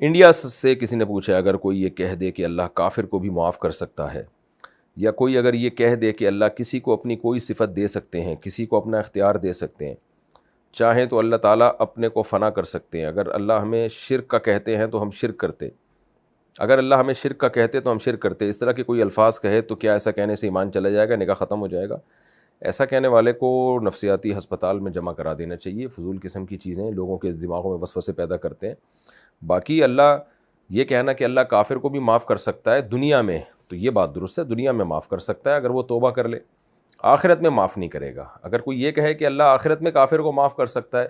India سے کسی نے پوچھا اگر کوئی یہ کہہ دے کہ اللہ کافر کو بھی معاف کر سکتا ہے، یا کوئی اگر یہ کہہ دے کہ اللہ کسی کو اپنی کوئی صفت دے سکتے ہیں، کسی کو اپنا اختیار دے سکتے ہیں، چاہیں تو اللہ تعالیٰ اپنے کو فنا کر سکتے ہیں، اگر اللہ ہمیں شرک کا کہتے ہیں تو ہم شرک کرتے، اگر اللہ ہمیں شرک کا کہتے تو ہم شرک کرتے، اس طرح کے کوئی الفاظ کہے تو کیا ایسا کہنے سے ایمان چلا جائے گا، نکاح ختم ہو جائے گا؟ ایسا کہنے والے کو نفسیاتی ہسپتال میں جمع کرا دینا چاہیے، فضول قسم کی چیزیں لوگوں کے دماغوں میں وسوسے پیدا کرتے ہیں۔ باقی اللہ یہ کہنا کہ اللہ کافر کو بھی معاف کر سکتا ہے دنیا میں، تو یہ بات درست ہے، دنیا میں معاف کر سکتا ہے اگر وہ توبہ کر لے، آخرت میں معاف نہیں کرے گا۔ اگر کوئی یہ کہے کہ اللہ آخرت میں کافر کو معاف کر سکتا ہے،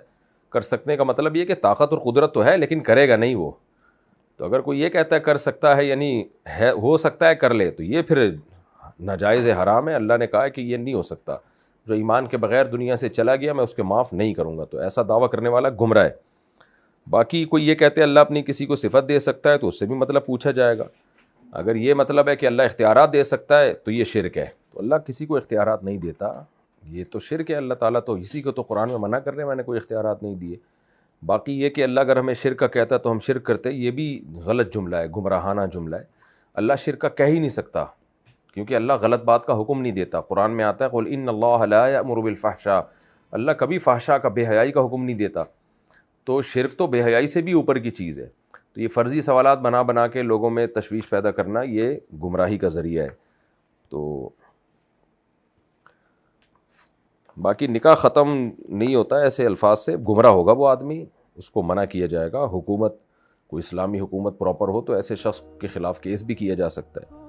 کر سکنے کا مطلب یہ کہ طاقت اور قدرت تو ہے لیکن کرے گا نہیں وہ، تو اگر کوئی یہ کہتا ہے کر سکتا ہے یعنی ہے ہو سکتا ہے کر لے، تو یہ پھر ناجائز حرام ہے۔ اللہ نے کہا ہے کہ یہ نہیں ہو سکتا، جو ایمان کے بغیر دنیا سے چلا گیا میں اس کے معاف نہیں کروں گا، تو ایسا دعویٰ کرنے والا گمراہ ہے۔ باقی کوئی یہ کہتے ہیں اللہ اپنی کسی کو صفت دے سکتا ہے تو اس سے بھی مطلب پوچھا جائے گا، اگر یہ مطلب ہے کہ اللہ اختیارات دے سکتا ہے تو یہ شرک ہے، تو اللہ کسی کو اختیارات نہیں دیتا، یہ تو شرک ہے۔ اللہ تعالیٰ تو اسی کو تو قرآن میں منع کر رہے ہیں، میں نے کوئی اختیارات نہیں دیے۔ باقی یہ کہ اللہ اگر ہمیں شرک کا کہتا ہے تو ہم شرک کرتے، یہ بھی غلط جملہ ہے، گمراہانہ جملہ ہے۔ اللہ شرک کا کہہ ہی نہیں سکتا، کیونکہ اللہ غلط بات کا حکم نہیں دیتا۔ قرآن میں آتا ہے قل ان اللہ لا یأمر بالفحشاء، اللہ کبھی فحشاء کا، بے حیائی کا حکم نہیں دیتا، تو شرک تو بے حیائی سے بھی اوپر کی چیز ہے۔ تو یہ فرضی سوالات بنا بنا کے لوگوں میں تشویش پیدا کرنا یہ گمراہی کا ذریعہ ہے۔ تو باقی نکاح ختم نہیں ہوتا ایسے الفاظ سے، گمراہ ہوگا وہ آدمی، اس کو منع کیا جائے گا۔ حکومت، کوئی اسلامی حکومت پراپر ہو تو ایسے شخص کے خلاف کیس بھی کیا جا سکتا ہے۔